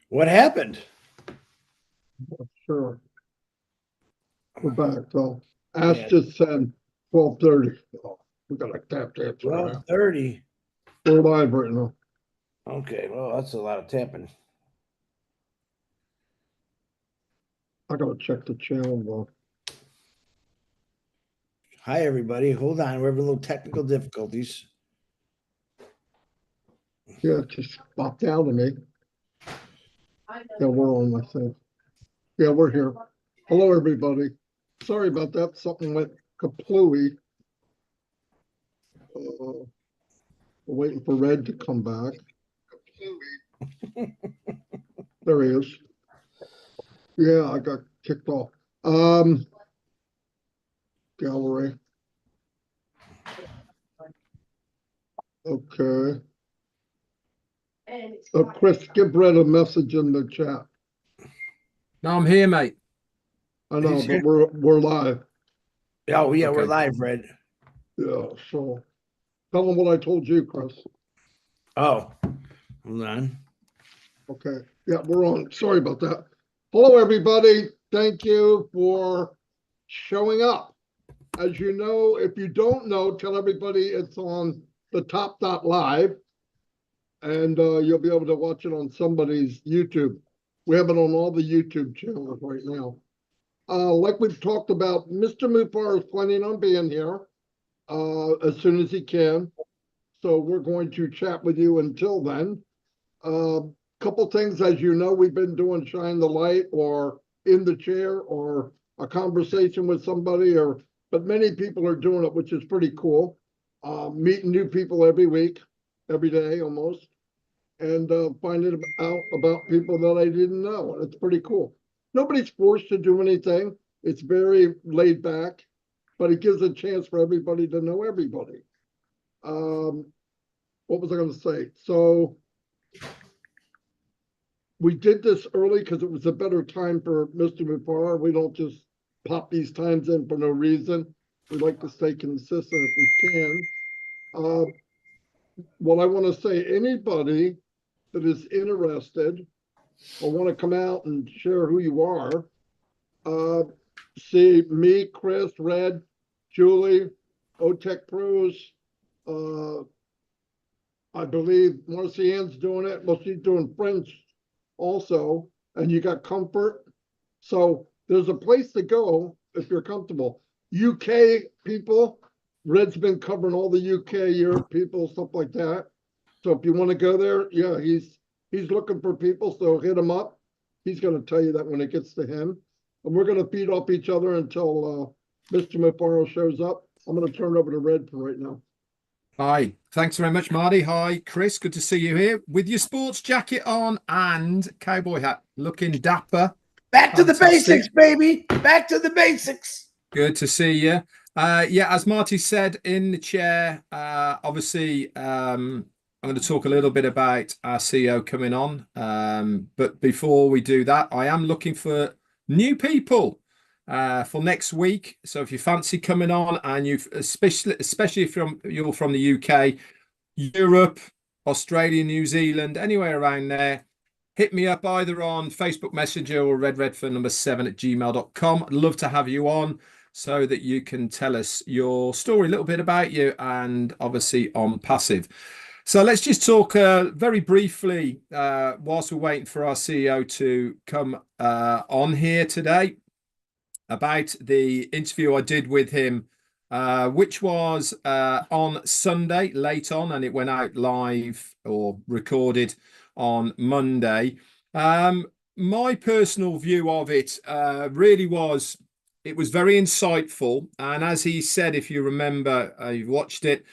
What happened? Sure. We're back, though. Ash Yeah. just said 12:30. We gotta tap that. 12:30. We're live right now. Okay, well, that's a lot of tapping. I gotta check the channel, though. Hi, everybody. Hold on. We're having a little technical difficulties. Yeah, it just popped out of me. Yeah, we're on, I think. Yeah, we're here. Hello, everybody. Sorry about that. Something went kaplooey. We're waiting for Red to come back. There he is. Yeah, I got kicked off. Gallery. Okay. Chris, give Red a message in the chat. No, I'm here, mate. I know, but we're live. Oh, yeah, we're Okay. live, Red. Yeah, so tell them what I told you, Chris. Oh, hold on. Okay. Yeah, we're on. Sorry about that. Hello, everybody. Thank you for showing up. As you know, if you don't know, tell everybody it's on the top.live, and you'll be able to watch it on somebody's YouTube. We have it on all the YouTube channels right now. Like we've talked about, Mr. Mufareh is planning on being here as soon as he can. So we're going to chat with you until then. Couple things, as you know, we've been doing Shine the Light or In the Chair or a conversation with somebody, but many people are doing it, which is pretty cool. Meeting new people every week, every day almost, and finding out about people that I didn't know. And it's pretty cool. Nobody's forced to do anything. It's very laid back, but it gives a chance for everybody to know everybody. What was I going to say? So we did this early because it was a better time for Mr. Mufareh. We don't just pop these times in for no reason. We like to stay consistent if we can. What I want to say, anybody that is interested or want to come out and share who you are, see me, Chris, Red, Julie, OTech Pros, I believe Marcy Ann's doing it. Well, she's doing French also, and you got Comfort. So there's a place to go if you're comfortable. UK people, Red's been covering all the UK, Europe people, stuff like that. So if you want to go there, yeah, he's looking for people, so hit him up. He's going to tell you that when it gets to him. And we're going to feed off each other until Mr. Mufareh shows up. I'm going to turn it over to Red for right now. Hi. Thanks very much, Marty. Hi, Chris. Good to see you here with your sports jacket on and cowboy hat. Looking dapper. Back to the Fantastic. basics, baby. Back to the basics. Good to see you. Yeah, as Marty said in the chair, obviously, I'm going to talk a little bit about our CEO coming on. But before we do that, I am looking for new people for next week. So if you fancy coming on, and especially if you're from the UK, Europe, Australia, New Zealand, anywhere around there, hit me up either on Facebook Messenger or redredford7@gmail.com. I'd love to have you on so that you can tell us your story, a little bit about you, and obviously Onpassive. So let's just talk very briefly whilst we're waiting for our CEO to come on here today about the interview I did with him, which was on Sunday late on, and it went out live or recorded on Monday. My personal view of it really was, it was very insightful. And as he said, if you remember, you've watched it,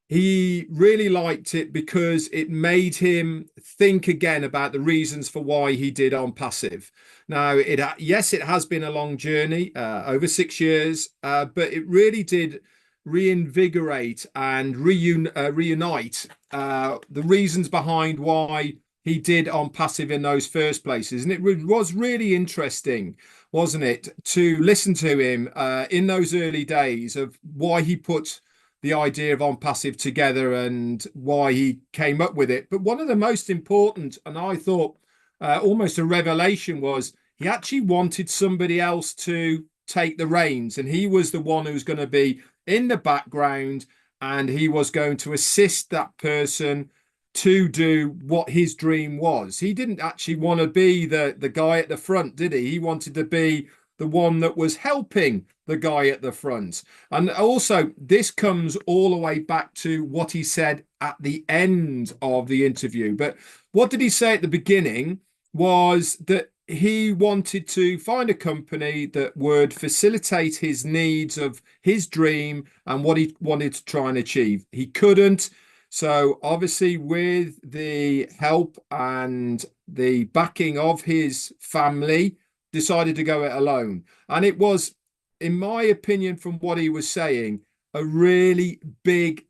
he really liked it because it made him think again about the reasons for why he did Onpassive. Now, yes, it has been a long journey, over 6 years, but it really did reinvigorate and reunite the reasons behind why he did Onpassive in those first places. And it was really interesting, wasn't it, to listen to him in those early days of why he put the idea of Onpassive together and why he came up with it. But one of the most important, and I thought almost a revelation, was he actually wanted somebody else to take the reins, and he was the one who was going to be in the background, and he was going to assist that person to do what his dream was. He didn't actually want to be the guy at the front, did he? He wanted to be the one that was helping the guy at the front. And also, this comes all the way back to what he said at the end of the interview. But what did he say at the beginning was that he wanted to find a company that would facilitate his needs of his dream and what he wanted to try and achieve. He couldn't. So obviously, with the help and the backing of his family, decided to go it alone. And it was, in my opinion, from what he was saying, a really big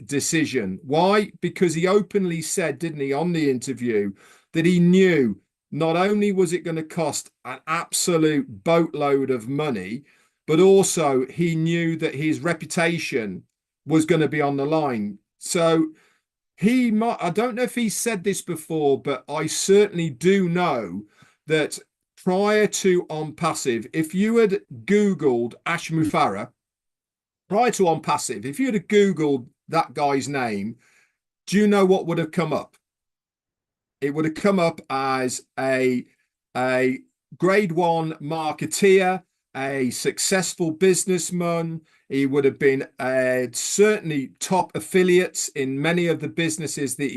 decision. Why? Because he openly said, didn't he, on the interview, that he knew not only was it going to cost an absolute boatload of money, but also he knew that his reputation was going to be on the line. So he might, I don't know if he said this before, but I certainly do know that prior to Onpassive, if you had Googled Ash Mufareh, prior to Onpassive, if you had Googled that guy's name, do you know what would have come up? It would have come up as a grade 1 marketeer, a successful businessman. He would have been certainly top affiliates in many of the businesses that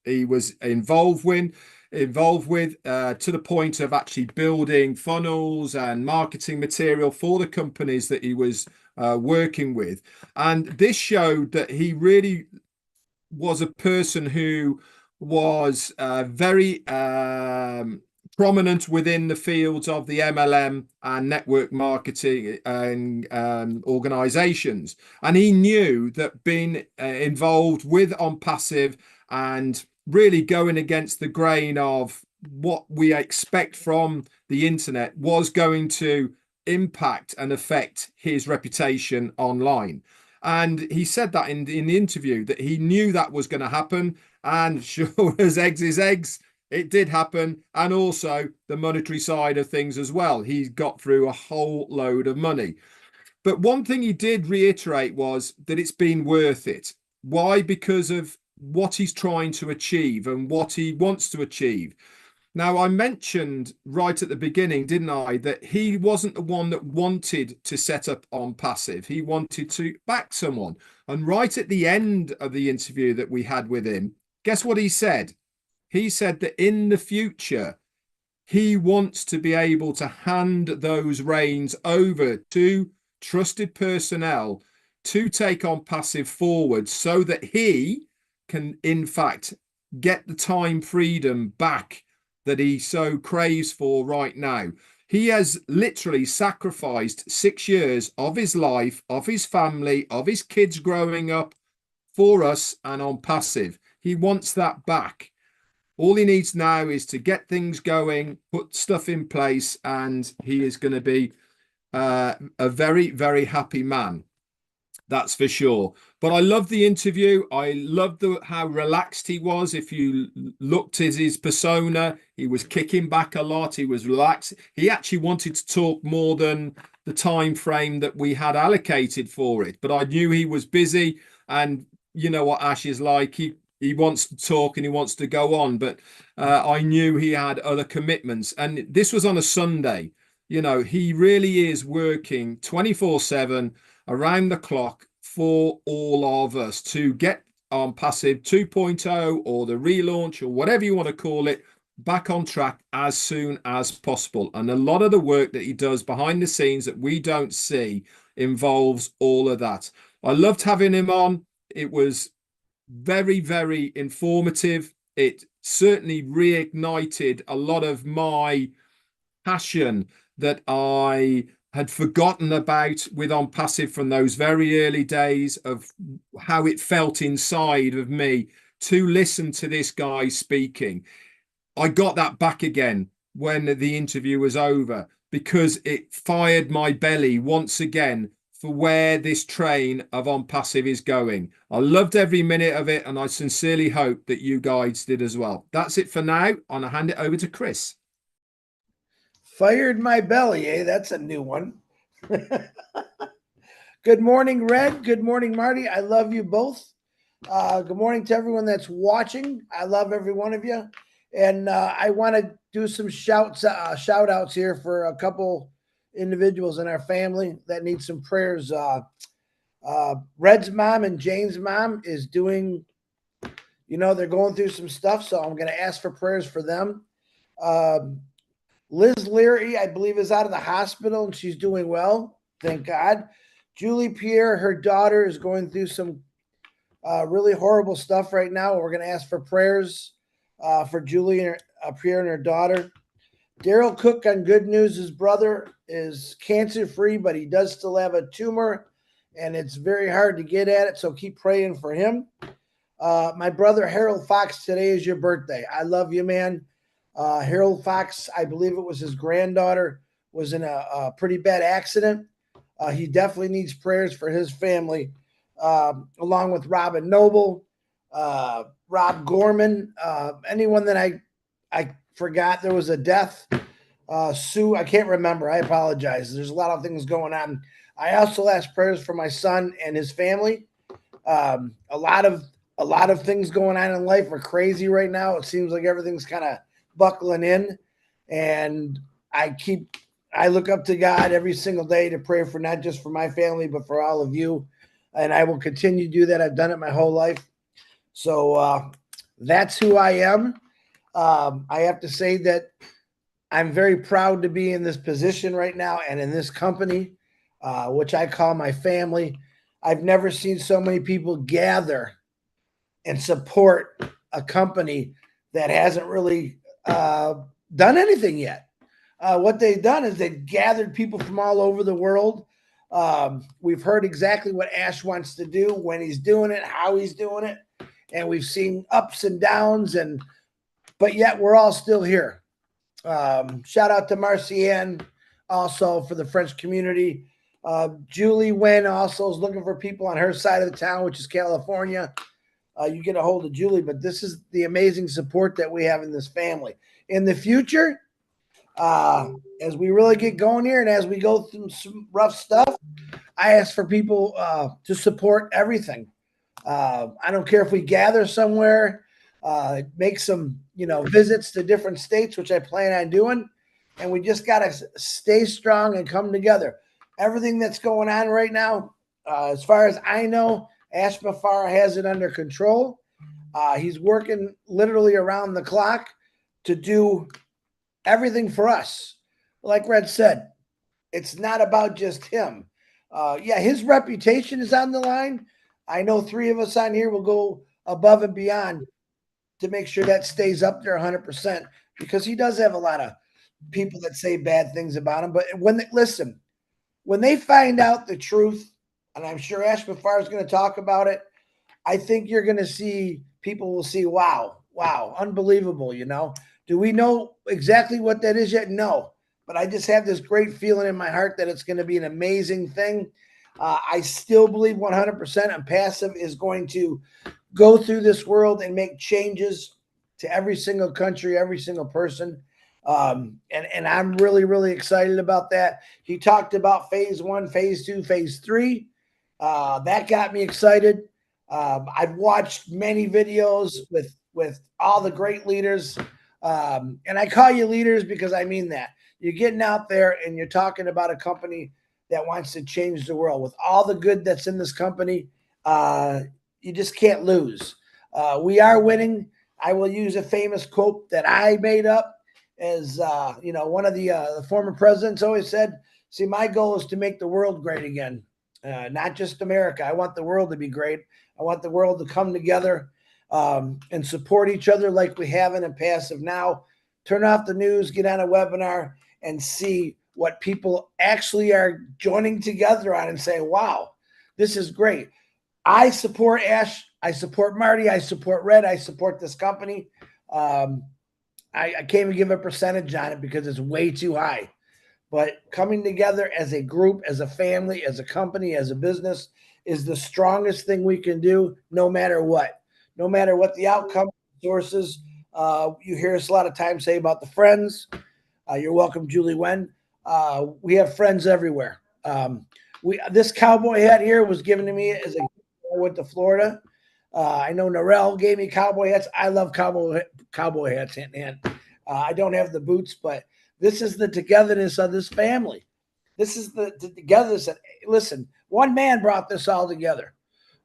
he was involved with, to the point of actually building funnels and marketing material for the companies that he was working with. And this showed that he really was a person who was very prominent within the fields of the MLM and network marketing and organizations. And he knew that being involved with Onpassive and really going against the grain of what we expect from the internet was going to impact and affect his reputation online. And he said that in the interview, that he knew that was going to happen. And sure as eggs is eggs, it did happen. And also the monetary side of things as well. He got through a whole load of money. But one thing he did reiterate was that it's been worth it. Why? Because of what he's trying to achieve and what he wants to achieve. Now, I mentioned right at the beginning, didn't I, that he wasn't the one that wanted to set up Onpassive. He wanted to back someone. And right at the end of the interview that we had with him, guess what he said? He said that in the future, he wants to be able to hand those reins over to trusted personnel to take Onpassive forward so that he can, in fact, get the time freedom back that he so craves for right now. He has literally sacrificed 6 years of his life, of his family, of his kids growing up for us and Onpassive. He wants that back. All he needs now is to get things going, put stuff in place, and he is going to be a very happy man. That's for sure. But I love the interview. I loved how relaxed he was. If you looked at his persona, he was kicking back a lot. He was relaxed. He actually wanted to talk more than the time frame that we had allocated for it. But I knew he was busy, and you know what Ash is like. He wants to talk and he wants to go on. But I knew he had other commitments. And this was on a Sunday. You know, he really is working 24/7 around the clock for all of us to get Onpassive 2.0 or the relaunch or whatever you want to call it back on track as soon as possible. And a lot of the work that he does behind the scenes that we don't see involves all of that. I loved having him on. It was very informative. It certainly reignited a lot of my passion that I had forgotten about with Onpassive from those very early days, of how it felt inside of me to listen to this guy speaking. I got that back again when the interview was over, because it fired my belly once again for where this train of Onpassive is going. I loved every minute of it, and I sincerely hope that you guys did as well. That's it for now. I'll hand it over to Chris. Fired my belly, eh? That's a new one. Good morning, Red. Good morning, Marty. I love you both. Good morning to everyone that's watching. I love every one of you. And I want to do some shout outs here for a couple individuals in our family that need some prayers. Red's mom and Jane's mom is doing, they're going through some stuff. So I'm going to ask for prayers for them. Liz Leary, I believe, is out of the hospital and she's doing well. Thank God. Julie Pierre, her daughter, is going through some really horrible stuff right now. We're going to ask for prayers for Julie Pierre and her daughter. Daryl Cook on good news. His brother is cancer-free, but he does still have a tumor, and it's very hard to get at it, so keep praying for him. My brother Harold Fox, today is your birthday. I love you, man. Harold Fox, I believe it was his granddaughter, was in a pretty bad accident. He definitely needs prayers for his family, along with Robin Noble, Rob Gorman, anyone that I forgot. There was a death. Sue, I can't remember. I apologize. There's a lot of things going on. I also asked prayers for my son and his family. A lot of things going on in life are crazy right now. It seems like everything's kind of buckling in, and I look up to God every single day to pray for not just for my family, but for all of you. And I will continue to do that. I've done it my whole life. So that's who I am. I have to say that I'm very proud to be in this position right now and in this company, which I call my family. I've never seen so many people gather and support a company that hasn't really done anything yet. What they've done is they've gathered people from all over the world. We've heard exactly what Ash wants to do, when he's doing it, how he's doing it. And we've seen ups and downs, but yet we're all still here. Shout out to Marcianne also for the French community. Julie Wen also is looking for people on her side of the town, which is California. You get a hold of Julie, but this is the amazing support that we have in this family. In the future, as we really get going here and as we go through some rough stuff, I ask for people to support everything. I don't care if we gather somewhere, make some, visits to different states, which I plan on doing. And we just got to stay strong and come together. Everything that's going on right now, as far as I know, Ash Mufareh has it under control. He's working literally around the clock to do everything for us. Like Red said, it's not about just him. His reputation is on the line. I know 3 of us on here will go above and beyond to make sure that stays up there 100%, because he does have a lot of people that say bad things about him. But when they find out the truth, and I'm sure Ash Mufareh is going to talk about it, I think you're going to see, people will see, wow, unbelievable, Do we know exactly what that is yet? No. But I just have this great feeling in my heart that it's going to be an amazing thing. I still believe 100% Onpassive is going to go through this world and make changes to every single country, every single person. And I'm really, really excited about that. He talked about phase 1, phase 2, phase 3. That got me excited. I've watched many videos with all the great leaders. And I call you leaders because I mean that. You're getting out there and you're talking about a company that wants to change the world. With all the good that's in this company, you just can't lose. We are winning. I will use a famous quote that I made up, as one of the former presidents always said, see, my goal is to make the world great again, not just America. I want the world to be great. I want the world to come together and support each other like we have in Onpassive now. Turn off the news, get on a webinar, and see what people actually are joining together on and say, wow, this is great. I support Ash. I support Marty. I support Red. I support this company. I can't even give a percentage on it because it's way too high. but coming together as a group, as a family, as a company, as a business is the strongest thing we can do, no matter what. No matter what the outcome sources. You hear us a lot of times say about the friends. You're welcome, Julie Wen. We have friends everywhere. This cowboy hat here was given to me as I went to Florida. I know Narelle gave me cowboy hats. I love cowboy hats, and I don't have the boots, but this is the togetherness of this family. This is the togetherness. Listen, one man brought this all together.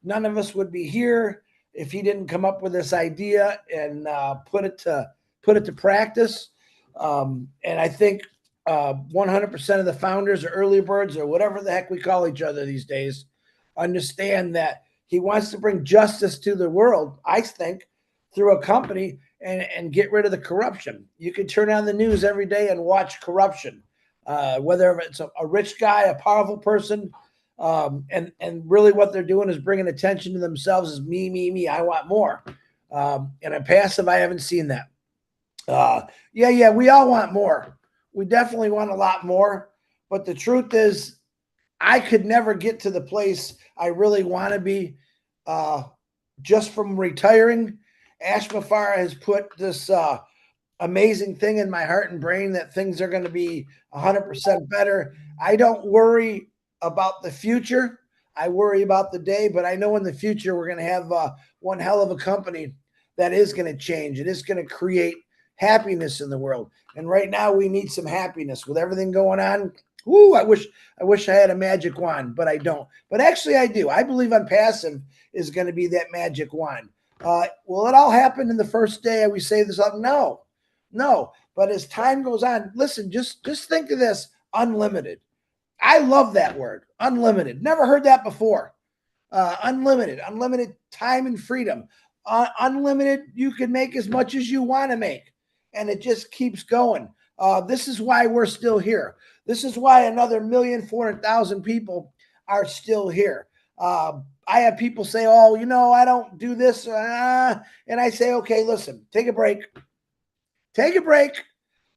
None of us would be here if he didn't come up with this idea and put it to practice. And I think 100% of the founders or early birds or whatever the heck we call each other these days understand that he wants to bring justice to the world, I think, through a company and get rid of the corruption. You can turn on the news every day and watch corruption, whether it's a rich guy, a powerful person, and really what they're doing is bringing attention to themselves as me, I want more. And Onpassive, I haven't seen that. Yeah, we all want more. We definitely want a lot more. But the truth is, I could never get to the place I really want to be just from retiring. Ash Mufareh has put this amazing thing in my heart and brain that things are going to be 100% better. I don't worry about the future. I worry about the day, but I know in the future we're going to have one hell of a company that is going to change. It is going to create happiness in the world. And right now we need some happiness with everything going on. Ooh, I wish I had a magic wand, but I don't. But actually I do. I believe Onpassive is going to be that magic wand. Will it all happen in the first day we say this up? No. But as time goes on, listen, just think of this: unlimited. I love that word, unlimited. Never heard that before. Unlimited time and freedom. Unlimited, you can make as much as you want to make. And it just keeps going. This is why we're still here. This is why another 1,400,000 people are still here. I have people say, oh, I don't do this. And I say, okay, listen, take a break.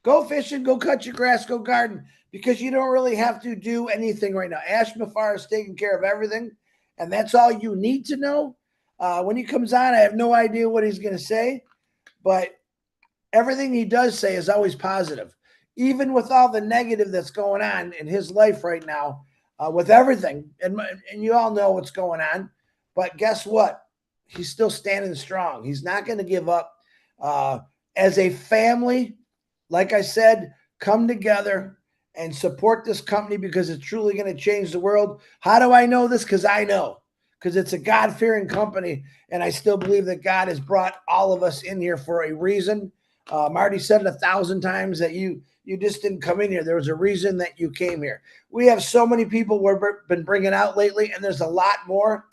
Go fishing, go cut your grass, go garden, because you don't really have to do anything right now. Ash Mufareh is taking care of everything, and that's all you need to know. When he comes on, I have no idea what he's going to say, but everything he does say is always positive. Even with all the negative that's going on in his life right now, with everything, and you all know what's going on, but guess what? He's still standing strong. He's not going to give up. As a family, like I said, come together and support this company because it's truly going to change the world. How do I know this? Because I know. Because it's a God-fearing company, and I still believe that God has brought all of us in here for a reason. Marty said it 1,000 times that you just didn't come in here. There was a reason that you came here. We have so many people we've been bringing out lately, and there's a lot more.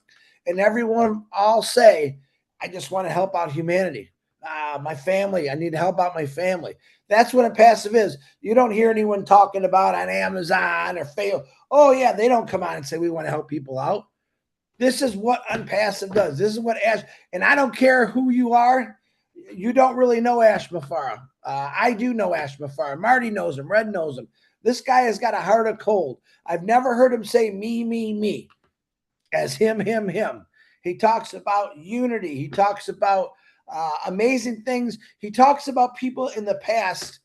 And everyone all say, I just want to help out humanity. My family, I need to help out my family. That's what Onpassive is. You don't hear anyone talking about on Amazon or fail. Oh, yeah, they don't come on and say we want to help people out. This is what Onpassive does. This is what Ash, and I don't care who you are. You don't really know Ash Mufareh. I do know Ash Mufareh. Marty knows him. Red knows him. This guy has got a heart of cold. I've never heard him say me as him. He talks about unity. He talks about amazing things. He talks about people in the past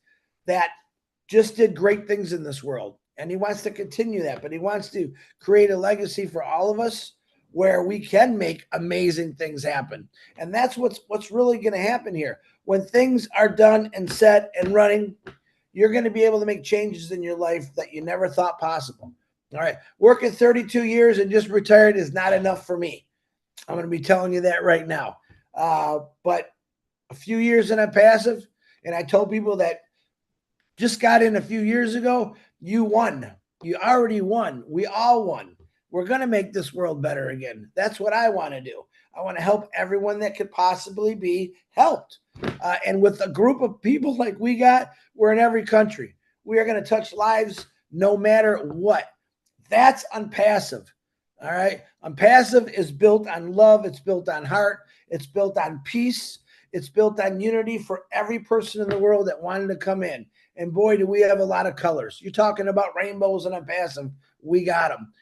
that just did great things in this world. And he wants to continue that, but he wants to create a legacy for all of us where we can make amazing things happen. And that's what's really going to happen here. When things are done and set and running, you're going to be able to make changes in your life that you never thought possible. All right. Working 32 years and just retired is not enough for me. I'm going to be telling you that right now. But a few years in Onpassive, and I told people that just got in a few years ago, you won. You already won. We all won. We're going to make this world better again. That's what I want to do. I want to help everyone that could possibly be helped. And with a group of people like we got, we're in every country. We are going to touch lives no matter what. That's Onpassive. All right. Onpassive is built on love. It's built on heart. It's built on peace. It's built on unity for every person in the world that wanted to come in. And boy, do we have a lot of colors. You're talking about rainbows and Onpassive. We got them.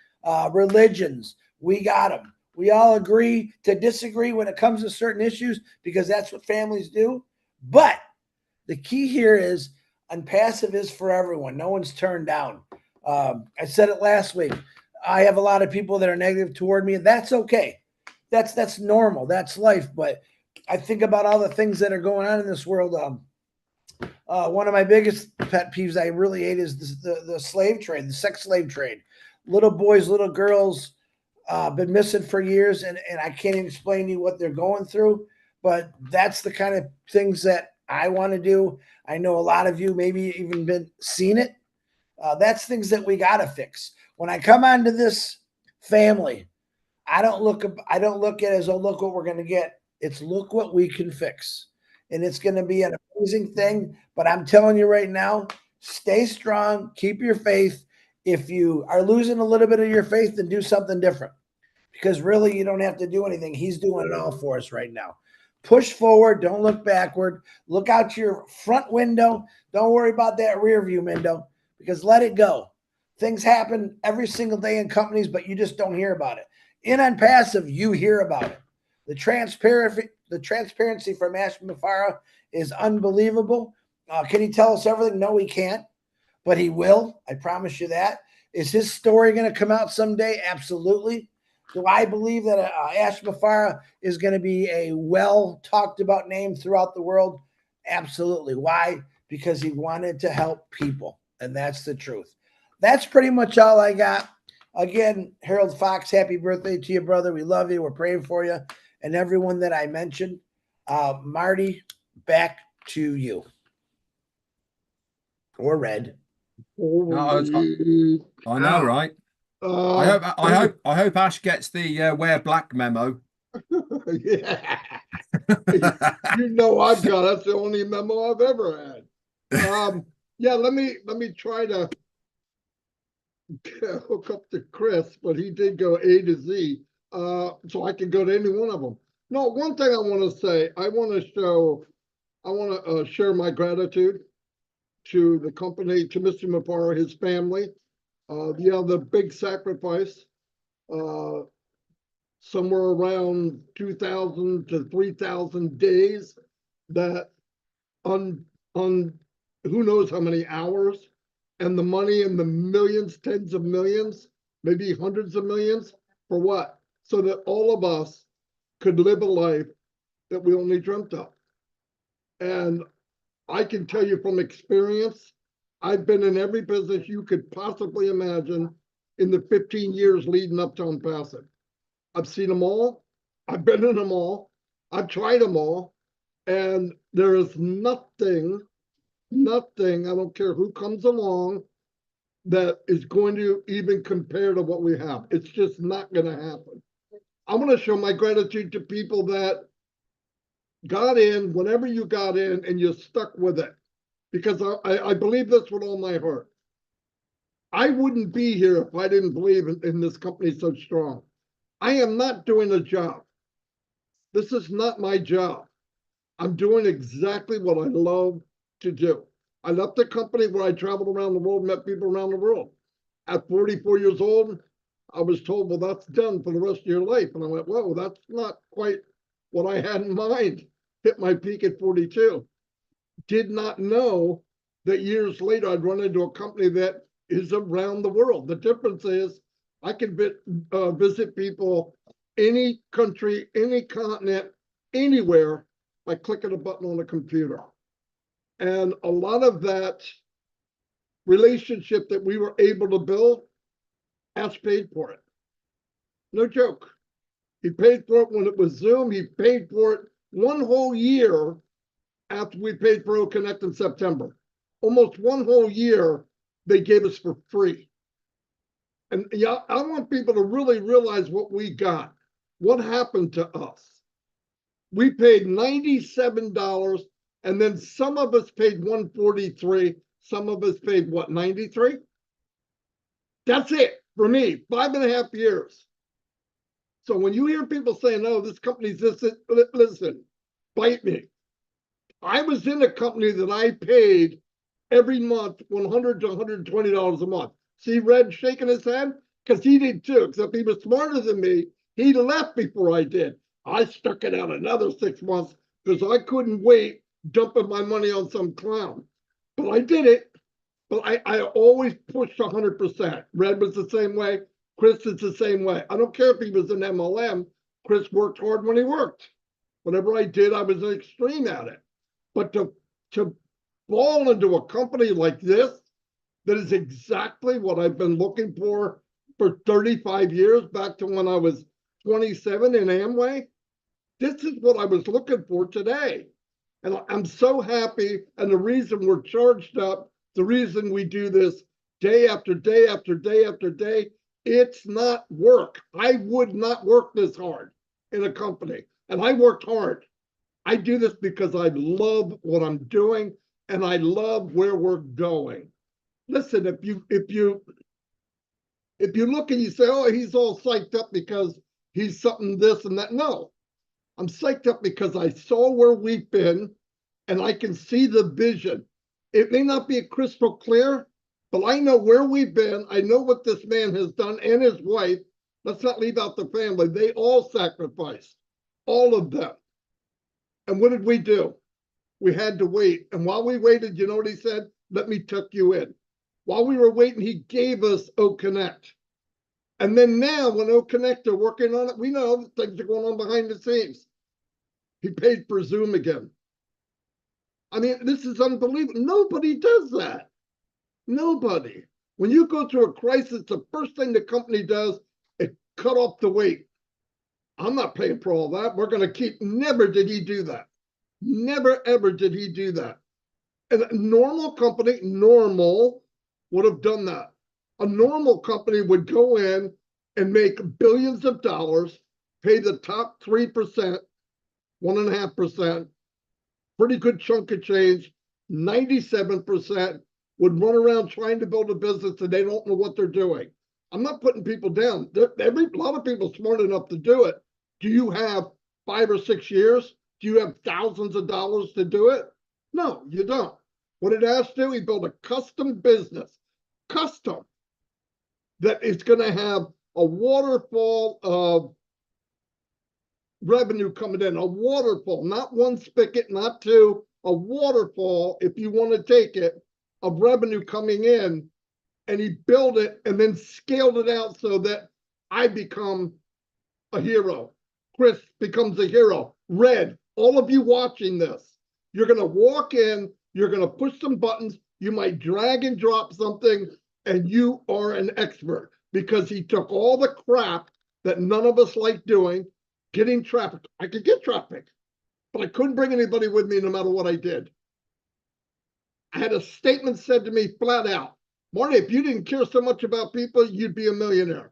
Religions, we got them. We all agree to disagree when it comes to certain issues because that's what families do. But the key here is Onpassive is for everyone. No one's turned down. I said it last week. I have a lot of people that are negative toward me, and that's okay. That's normal. That's life. But I think about all the things that are going on in this world. One of my biggest pet peeves I really hate is the slave trade, the sex slave trade. Little boys, little girls, been missing for years, and I can't even explain to you what they're going through. But that's the kind of things that I want to do. I know a lot of you maybe even been seen it. That's things that we got to fix. When I come onto this family, I don't look at it as, oh, look what we're going to get. It's look what we can fix. And it's going to be an amazing thing. But I'm telling you right now, stay strong, keep your faith. If you are losing a little bit of your faith, then do something different. Because really, you don't have to do anything. He's doing it all for us right now. Push forward. Don't look backward. Look out your front window. Don't worry about that rear view window because let it go. Things happen every single day in companies, but you just don't hear about it. In Onpassive, you hear about it. The transparency from Mufareh is unbelievable. Can he tell us everything? No, he can't, but he will. I promise you that. Is his story going to come out someday? Absolutely. Do I believe that Mufareh is going to be a well talked about name throughout the world? Absolutely. Why? Because he wanted to help people, and that's the truth. That's pretty much all I got. Again, Harold Fox, happy birthday to you, brother. We love you. We're praying for you and everyone that I mentioned. Marty, back to you. Or Red. I know, right? I hope Ash gets the wear black memo. Yeah. You know I've got that's the only memo I've ever had. Yeah, let me try to hook up to Chris, but he did go A to Z, so I can go to any one of them. No, one thing I want to say, I want to share my gratitude to the company, to Mr. Mufareh, his family. The big sacrifice, somewhere around 2,000 to 3,000 days, that on who knows how many hours, and the money in the millions, tens of millions, maybe hundreds of millions, for what? So that all of us could live a life that we only dreamt of. And I can tell you from experience, I've been in every business you could possibly imagine in the 15 years leading up to Onpassive. I've seen them all. I've been in them all. I've tried them all. And there is nothing, I don't care who comes along, that is going to even compare to what we have. It's just not going to happen. I want to show my gratitude to people that got in whenever you got in and you stuck with it. Because I believe this with all my heart. I wouldn't be here if I didn't believe in this company so strong. I am not doing a job. This is not my job. I'm doing exactly what I love to do. I left the company where I traveled around the world, met people around the world. At 44 years old, I was told, well, that's done for the rest of your life. And I went, whoa, that's not quite what I had in mind. Hit my peak at 42. Did not know that years later I'd run into a company that is around the world. The difference is I can visit people, any country, any continent, anywhere, by clicking a button on a computer. And a lot of that relationship that we were able to build, Ash paid for it. No joke. He paid for it when it was Zoom. He paid for it one whole year after we paid for OConnect in September. Almost one whole year they gave us for free. And yeah, I want people to really realize what we got. What happened to us? We paid $97, and then some of us paid $143. Some of us paid what, $93? That's it for me, 5.5 years. So when you hear people saying, oh, this company's this, listen, bite me. I was in a company that I paid every month $100 to $120 a month. See Red shaking his head? Because he did too, except he was smarter than me. He left before I did. I stuck it out another 6 months because I couldn't wait dumping my money on some clown. But I did it. But I always pushed 100%. Red was the same way. Chris is the same way. I don't care if he was an MLM. Chris worked hard when he worked. Whatever I did, I was an extreme at it. But to fall into a company like this, that is exactly what I've been looking for 35 years, back to when I was 27 in Amway. This is what I was looking for today. And I'm so happy. And the reason we're charged up, the reason we do this day after day after day after day, it's not work. I would not work this hard in a company. And I worked hard. I do this because I love what I'm doing and I love where we're going. Listen, if you look and you say, oh, he's all psyched up because he's something this and that. No, I'm psyched up because I saw where we've been and I can see the vision. It may not be crystal clear, but I know where we've been. I know what this man has done and his wife. Let's not leave out the family. They all sacrificed, all of them. And what did we do? We had to wait. And while we waited, you know what he said? Let me tuck you in. While we were waiting, he gave us O Connect. And then now, when O Connect are working on it, we know things are going on behind the scenes. He paid for Zoom again. I mean, this is unbelievable. Nobody does that. Nobody. When you go through a crisis, the first thing the company does is cut off the wait. I'm not paying for all that. We're going to keep. Never did he do that. Never, ever did he do that. And a normal company, normal, would have done that. A normal company would go in and make billions of dollars, pay the top 3%, 1.5%, pretty good chunk of change, 97% would run around trying to build a business and they don't know what they're doing. I'm not putting people down. A lot of people smart enough to do it. Do you have 5 or 6 years? Do you have thousands of dollars to do it? No, you don't. What did Ash do? He built a custom business, custom, that is going to have a waterfall of revenue coming in, a waterfall, not one spigot, not two, a waterfall, if you want to take it, of revenue coming in. And he built it and then scaled it out so that I become a hero. Chris becomes a hero. Red, all of you watching this, you're going to walk in, you're going to push some buttons, you might drag and drop something, and you are an expert because he took all the crap that none of us like doing, getting traffic. I could get traffic, but I couldn't bring anybody with me no matter what I did. I had a statement said to me flat out, Marty, if you didn't care so much about people, you'd be a millionaire.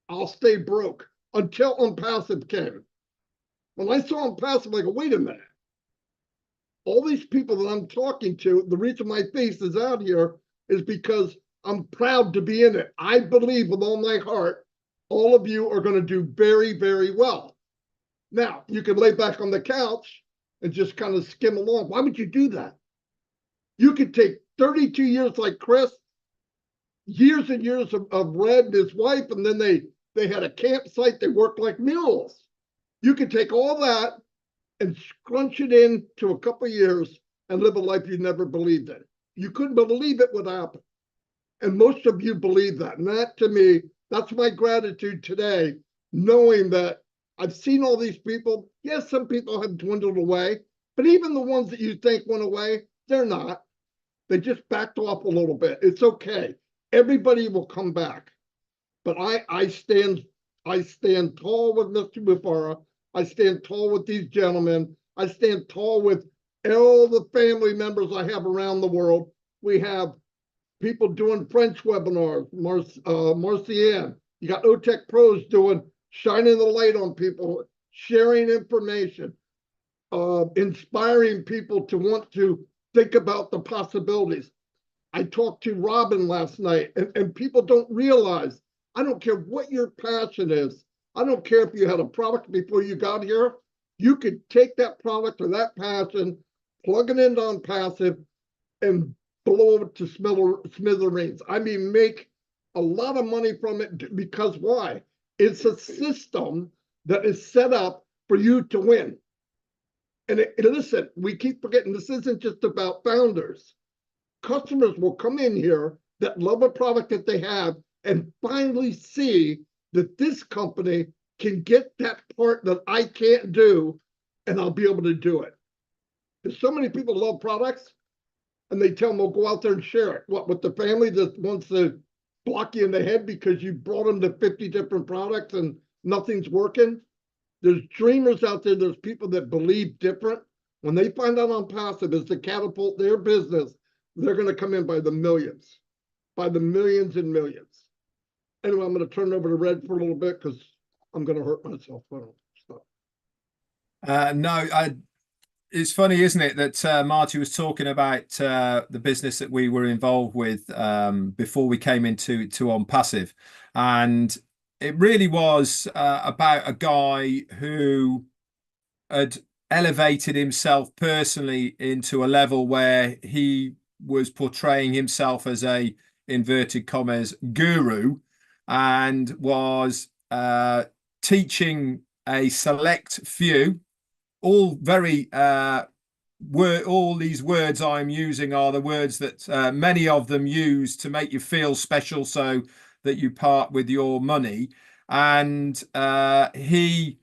I'll stay broke until Onpassive came. When I saw Onpassive, I go, wait a minute. All these people that I'm talking to, the reason my face is out here is because I'm proud to be in it. I believe with all my heart, all of you are going to do very, very well. Now, you can lay back on the couch and just kind of skim along. Why would you do that? You could take 32 years like Chris, years and years of Red and his wife, and then they had a campsite. They worked like mules. You could take all that and scrunch it into a couple of years and live a life you never believed in. You couldn't believe it would happen. And most of you believe that. And that, to me, that's my gratitude today, knowing that I've seen all these people. Yes, some people have dwindled away, but even the ones that you think went away, they're not. They just backed off a little bit. It's okay. Everybody will come back. But I stand tall with Mr. Mufareh. I stand tall with these gentlemen. I stand tall with all the family members I have around the world. We have people doing French webinars, Marcianne. You got OTech pros doing, shining the light on people, sharing information, inspiring people to want to think about the possibilities. I talked to Robin last night, and people don't realize, I don't care what your passion is. I don't care if you had a product before you got here. You could take that product or that passion, plug it into Onpassive, and blow it to smithereens. I mean, make a lot of money from it, because why? It's a system that is set up for you to win. And listen, we keep forgetting, this isn't just about founders. Customers will come in here that love a product that they have and finally see that this company can get that part that I can't do, and I'll be able to do it. Because so many people love products, and they tell them, "Well, go out there and share it." What, with the family that wants to block you in the head because you brought them to 50 different products and nothing's working? There's dreamers out there. There's people that believe different. When they find out Onpassive is to catapult their business, they're going to come in by the millions and millions. Anyway, I'm going to turn it over to Red for a little bit because I'm going to hurt myself. It's funny, isn't it, that Marty was talking about the business that we were involved with before we came into Onpassive, and it really was about a guy who had elevated himself personally into a level where he was portraying himself as a inverted commas guru, and was teaching a select few. All very all these words I'm using are the words that many of them use to make you feel special, so that you part with your money. And he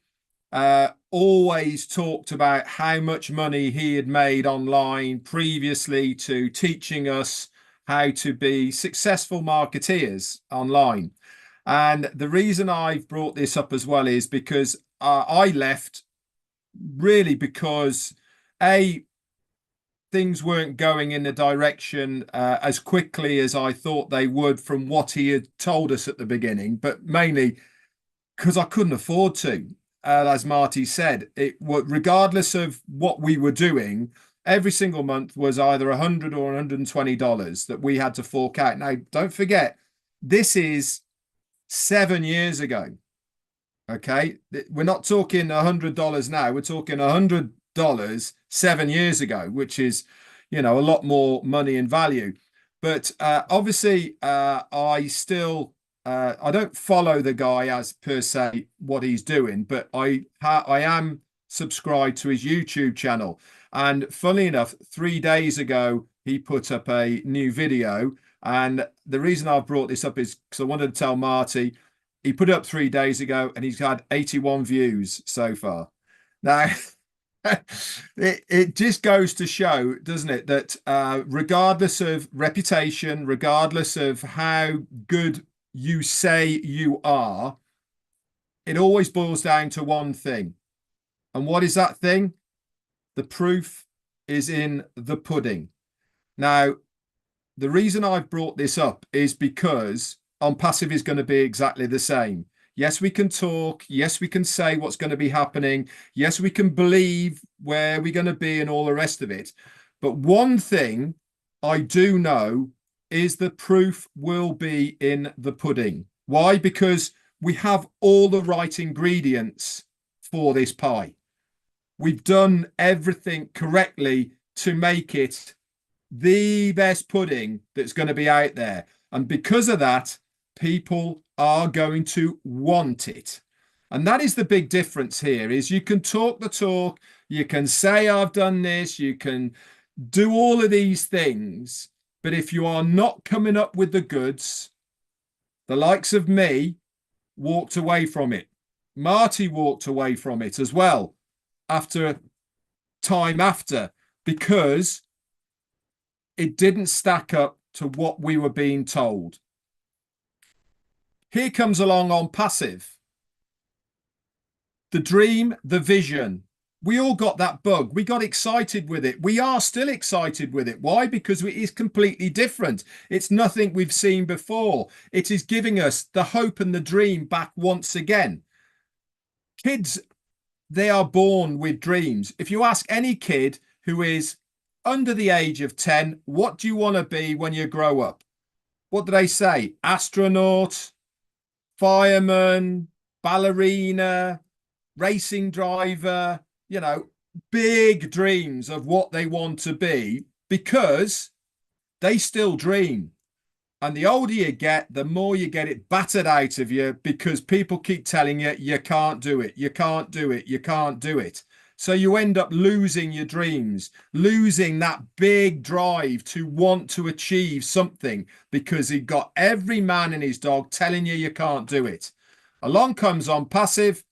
always talked about how much money he had made online previously to teaching us how to be successful marketeers online. And the reason I've brought this up as well is because I left really because things weren't going in the direction as quickly as I thought they would from what he had told us at the beginning, but mainly because I couldn't afford to. As Marty said, regardless of what we were doing, every single month was either $100 or $120 that we had to fork out. Now, don't forget, this is 7 years ago. Okay, we're not talking $100 now. We're talking $100 7 years ago, which is, a lot more money and value. But obviously, I still I don't follow the guy as per se what he's doing, but I am subscribed to his YouTube channel. And funnily enough, 3 days ago he put up a new video, and the reason I've brought this up is because I wanted to tell Marty. He put it up 3 days ago and he's had 81 views so far. Now, it just goes to show, doesn't it, that regardless of reputation, regardless of how good you say you are, it always boils down to one thing. And what is that thing? The proof is in the pudding. Now, the reason I've brought this up is because Onpassive is going to be exactly the same. Yes, we can talk. Yes, we can say what's going to be happening. Yes, we can believe where we're going to be and all the rest of it. But one thing I do know is the proof will be in the pudding. Why? Because we have all the right ingredients for this pie. We've done everything correctly to make it the best pudding that's going to be out there. And because of that, people are going to want it. And that is the big difference here, is you can talk the talk, you can say I've done this, you can do all of these things, but if you are not coming up with the goods, the likes of me walked away from it. Marty walked away from it as well after, because it didn't stack up to what we were being told. Here comes along Onpassive. The dream, the vision. We all got that bug. We got excited with it. We are still excited with it. Why? Because it is completely different. It's nothing we've seen before. It is giving us the hope and the dream back once again. Kids, they are born with dreams. If you ask any kid who is under the age of 10, what do you want to be when you grow up? What do they say? Astronaut, fireman, ballerina, racing driver. big dreams of what they want to be because they still dream. And the older you get, the more you get it battered out of you because people keep telling you, you can't do it, you can't do it, you can't do it. So you end up losing your dreams, losing that big drive to want to achieve something because he got every man and his dog telling you you can't do it. Along comes Onpassive.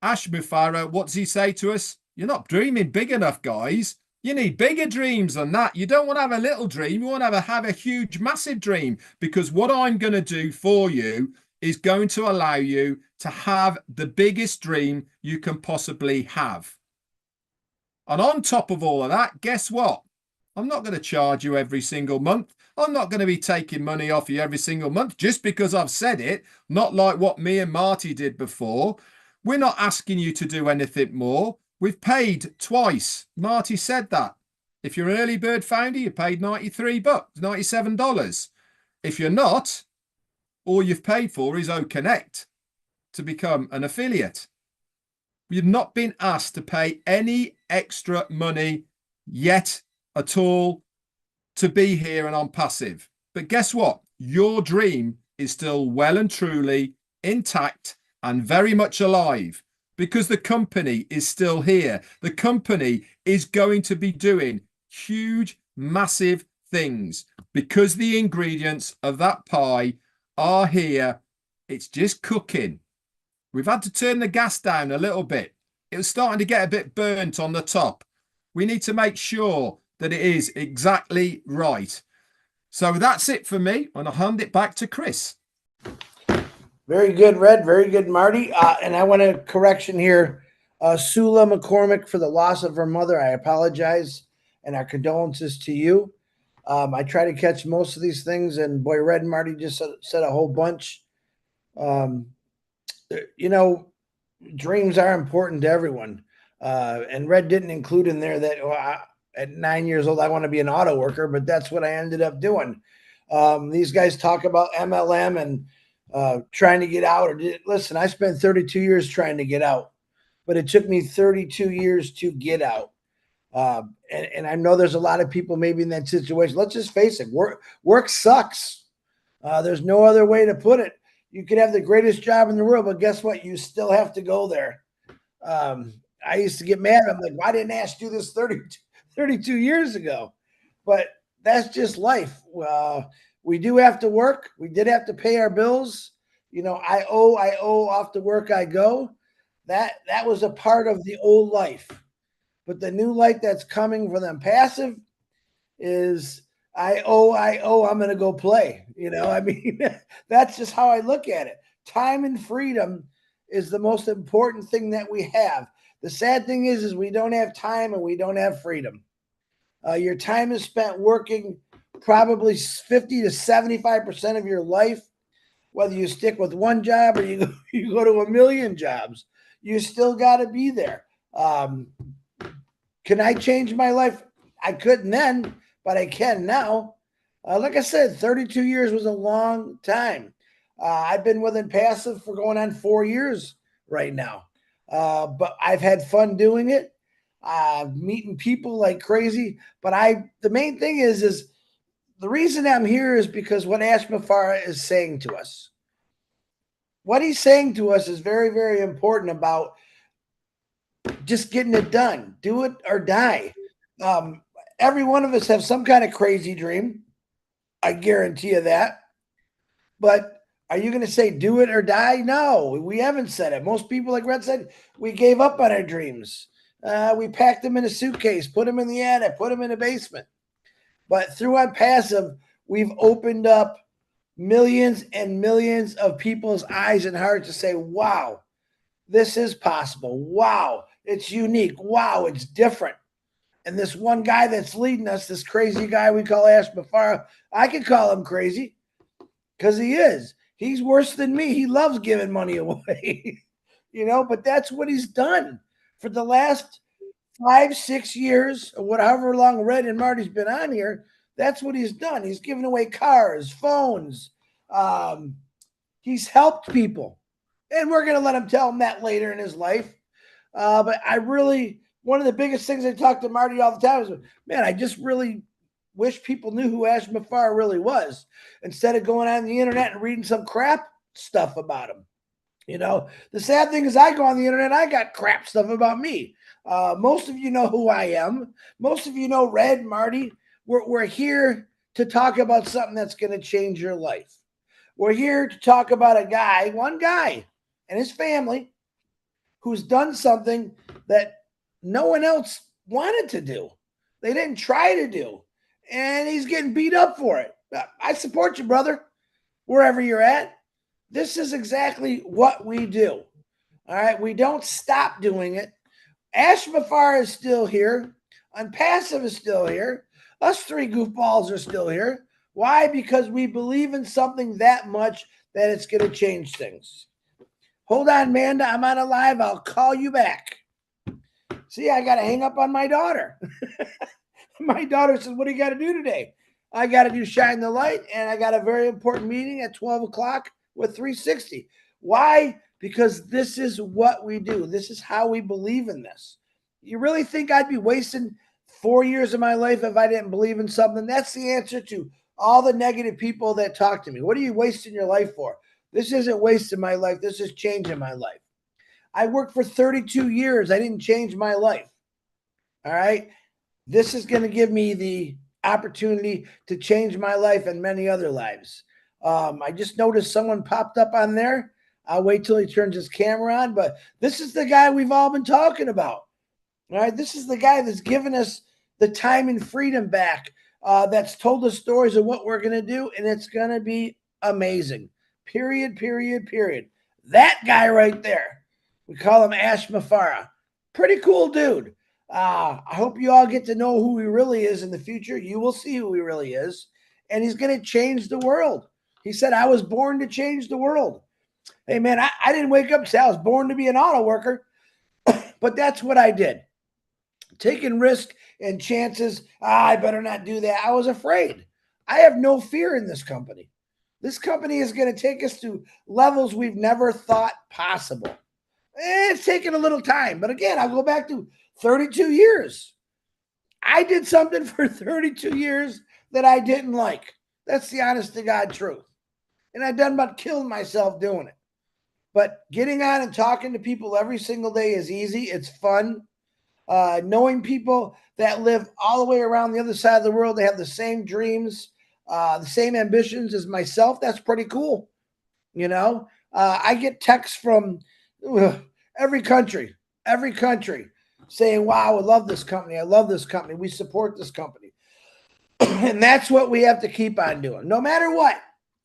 Ash Mufareh, what does he say to us? You're not dreaming big enough, guys. You need bigger dreams than that. You don't want to have a little dream. You want to have a huge, massive dream, because what I'm going to do for you is going to allow you to have the biggest dream you can possibly have. And on top of all of that, guess what? I'm not going to charge you every single month. I'm not going to be taking money off you every single month just because I've said it, not like what me and Marty did before. We're not asking you to do anything more. We've paid twice. Marty said that. If you're an early bird founder, you paid $93, $97. If you're not, all you've paid for is OConnect to become an affiliate. You've not been asked to pay any extra money yet at all to be here and Onpassive. But guess what? Your dream is still well and truly intact and very much alive because the company is still here. The company is going to be doing huge, massive things because the ingredients of that pie are here. It's just cooking. We've had to turn the gas down a little bit. It was starting to get a bit burnt on the top. We need to make sure that it is exactly right. So that's it for me, and I'll hand it back to Chris. Very good, Red. Very good, Marty. And I want a correction here. Sula McCormick, for the loss of her mother, I apologize, and our condolences to you. I try to catch most of these things, and boy, Red and Marty just said a whole bunch. You know, dreams are important to everyone. And Red didn't include in there that at 9 years old, I want to be an auto worker, but that's what I ended up doing. These guys talk about MLM and trying to get out. Listen, I spent 32 years trying to get out, but it took me 32 years to get out. And I know there's a lot of people maybe in that situation. Let's just face it. Work sucks. There's no other way to put it. You could have the greatest job in the world, but guess what? You still have to go there. I used to get mad. I'm like, why didn't Ash do this 32 years ago? But that's just life. We do have to work. We did have to pay our bills. You know, I owe, off to work I go. That was a part of the old life. But the new life that's coming for them passive is I owe, I'm going to go play. You know, I mean, that's just how I look at it. Time and freedom is the most important thing that we have. The sad thing is we don't have time and we don't have freedom. Your time is spent working probably 50 to 75% of your life, whether you stick with one job or you go to a million jobs. You still got to be there. Can I change my life? I couldn't then, but I can now. Like I said, 32 years was a long time. I've been with Onpassive for going on 4 years right now. But I've had fun doing it, meeting people like crazy. But the main thing is the reason I'm here is because what Ash Mufareh is saying to us. What he's saying to us is very, very important about just getting it done. Do it or die. Every one of us have some kind of crazy dream. I guarantee you that. But are you going to say do it or die? No, we haven't said it. Most people, like Red said, we gave up on our dreams. We packed them in a suitcase, put them in the attic, put them in a basement. But through Onpassive, we've opened up millions and millions of people's eyes and hearts to say, wow, this is possible. Wow, it's unique. Wow, it's different. And this one guy that's leading us, this crazy guy we call Ash Mufareh, I could call him crazy because he is. He's worse than me. He loves giving money away, you know, but that's what he's done for the last 5, 6 years, or whatever long Red and Marty's been on here. That's what he's done. He's given away cars, phones. He's helped people. And we're going to let him tell him that later in his life. But I really one of the biggest things I talk to Marty all the time is, man, I just really wish people knew who Ash Mufareh really was instead of going on the internet and reading some crap stuff about him. You know, the sad thing is I go on the internet, I got crap stuff about me. Most of you know who I am. Most of you know Red, Marty. We're here to talk about something that's going to change your life. We're here to talk about a guy, one guy, and his family who's done something that no one else wanted to do. They didn't try to do. And he's getting beat up for it. I support you, brother, wherever you're at. This is exactly what we do. All right. We don't stop doing it. Ash Mufareh is still here. Onpassive is still here. Us three goofballs are still here. Why? Because we believe in something that much that it's going to change things. Hold on, Amanda. I'm on a live. I'll call you back. See, I got to hang up on my daughter. My daughter says, what do you got to do today? I got to do Shine the Light, and I got a very important meeting at 12 o'clock with 360. Why? Because this is what we do. This is how we believe in this. You really think I'd be wasting 4 years of my life if I didn't believe in something? That's the answer to all the negative people that talk to me. What are you wasting your life for? This isn't wasting my life. This is changing my life. I worked for 32 years. I didn't change my life. All right. This is going to give me the opportunity to change my life and many other lives. I just noticed someone popped up on there. I'll wait till he turns his camera on, but this is the guy we've all been talking about. All right. This is the guy that's given us the time and freedom back, that's told us stories of what we're going to do, and it's going to be amazing. Period, period, period. That guy right there. We call him Ash Mufareh. Pretty cool dude. I hope you all get to know who he really is in the future. You will see who he really is, and he's going to change the world. He said, I was born to change the world. Hey, man, I didn't wake up and say I was born to be an auto worker, but that's what I did. Taking risk and chances. I better not do that. I was afraid. I have no fear in this company. This company is going to take us to levels we've never thought possible. It's taken a little time, but again, I'll go back to 32 years. I did something for 32 years that I didn't like. That's the honest to God truth. And I've done about killing myself doing it. But getting on and talking to people every single day is easy. It's fun. Knowing people that live all the way around the other side of the world, they have the same dreams, the same ambitions as myself. That's pretty cool. You know, I get texts from every country saying, wow, I love this company. I love this company. We support this company. And that's what we have to keep on doing. No matter what,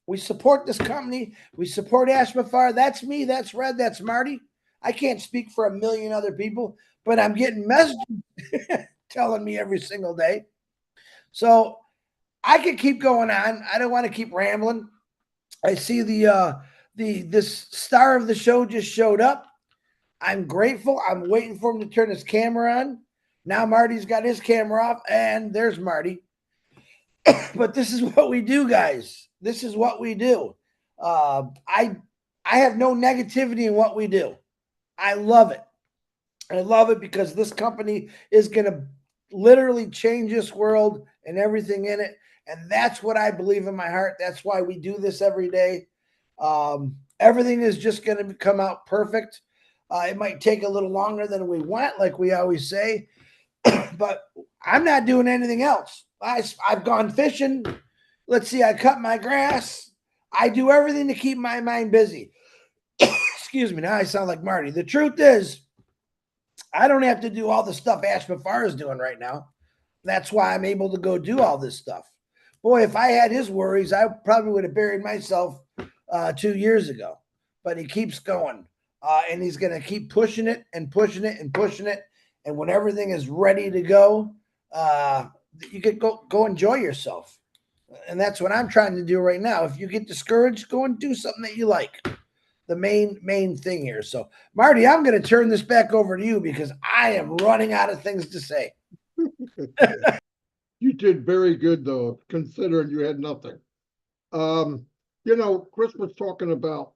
we support this company. We support Ash Mufareh. That's me. That's Red. That's Marty. I can't speak for a million other people, but I'm getting messages telling me every single day. So I could keep going on. I don't want to keep rambling. I see this star of the show just showed up. I'm grateful. I'm waiting for him to turn his camera on. Now Marty's got his camera off, and there's Marty. But this is what we do, guys. This is what we do. I have no negativity in what we do. I love it. I love it because this company is going to literally change this world and everything in it. And that's what I believe in my heart. That's why we do this every day. Everything is just going to come out perfect. It might take a little longer than we want, like we always say, but I'm not doing anything else. I've gone fishing. Let's see, I cut my grass. I do everything to keep my mind busy. Excuse me, now I sound like Marty. The truth is, I don't have to do all the stuff Ash Mufareh is doing right now. That's why I'm able to go do all this stuff. Boy, if I had his worries, I probably would have buried myself 2 years ago. But he keeps going. And he's going to keep pushing it and pushing it and pushing it. And when everything is ready to go, you can go enjoy yourself. And that's what I'm trying to do right now. If you get discouraged, go and do something that you like. The main thing here. So, Marty, I'm going to turn this back over to you because I am running out of things to say. You did very good, though, considering you had nothing. Chris was talking about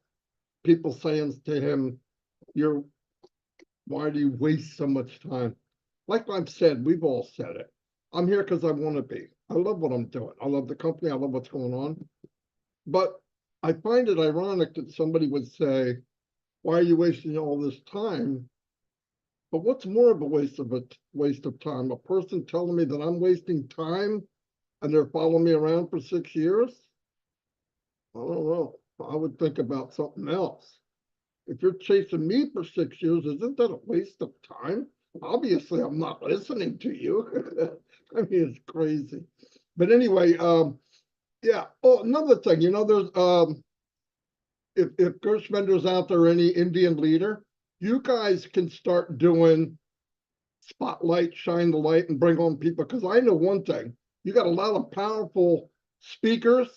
people saying to him, why do you waste so much time? like I've said, we've all said it. I'm here because I want to be. I love what I'm doing. I love the company. I love what's going on. But I find it ironic that somebody would say, why are you wasting all this time? But what's more of a waste of time? A person telling me that I'm wasting time and they're following me around for 6 years? I don't know. I would think about something else. If you're chasing me for 6 years, isn't that a waste of time? Obviously, I'm not listening to you. I mean, it's crazy. But anyway, yeah. Oh, another thing, there's if Gershmender's out there, any Indian leader, you guys can start doing spotlight, shine the light, and bring on people. Because I know one thing, you got a lot of powerful speakers,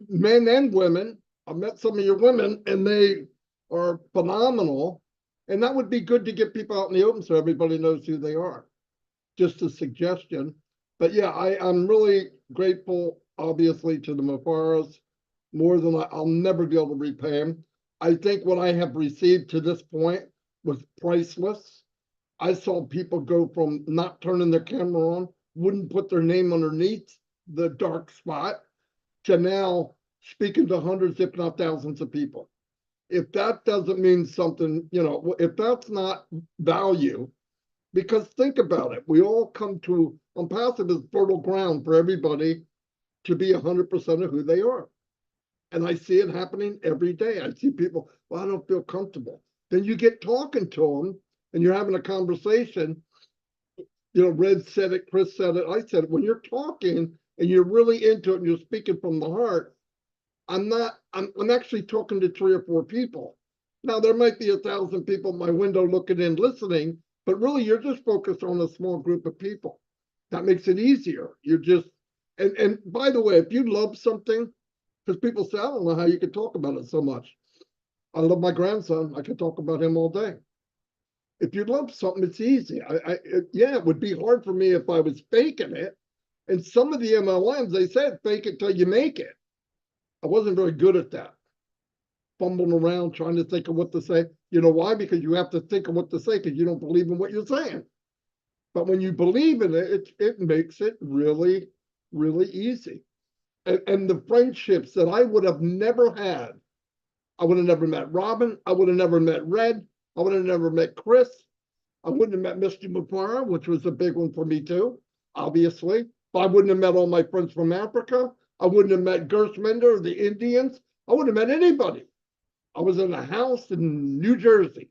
men and women. I've met some of your women, and they are phenomenal. And that would be good to get people out in the open so everybody knows who they are. Just a suggestion. But yeah, I'm really grateful, obviously, to the Mufarehs, more than I'll never be able to repay them. I think what I have received to this point was priceless. I saw people go from not turning their camera on, wouldn't put their name underneath the dark spot, to now speaking to hundreds, if not thousands of people. If that doesn't mean something, if that's not value, because think about it, we all come to, Onpassive is fertile ground for everybody to be 100% of who they are. And I see it happening every day. I see people, well, I don't feel comfortable. Then you get talking to them and you're having a conversation. Red said it, Chris said it, I said it. When you're talking and you're really into it and you're speaking from the heart, I'm actually talking to 3 or 4 people. Now, there might be 1,000 people at my window looking in, listening, but really you're just focused on a small group of people. That makes it easier. You're just, and by the way, if you love something, because people say, I don't know how you could talk about it so much. I love my grandson. I could talk about him all day. If you love something, it's easy. Yeah, it would be hard for me if I was faking it. And some of the MLMs, they said, fake it till you make it. I wasn't very good at that. Fumbling around, trying to think of what to say. You know why? Because you have to think of what to say because you don't believe in what you're saying. But when you believe in it, it makes it really, really easy. And the friendships that I would have never had, I would have never met Robin, I would have never met Red, I would have never met Chris, I wouldn't have met Mr. Mufareh, which was a big one for me too, obviously. But I wouldn't have met all my friends from Africa. I wouldn't have met Gershmender or the Indians. I wouldn't have met anybody. I was in a house in New Jersey,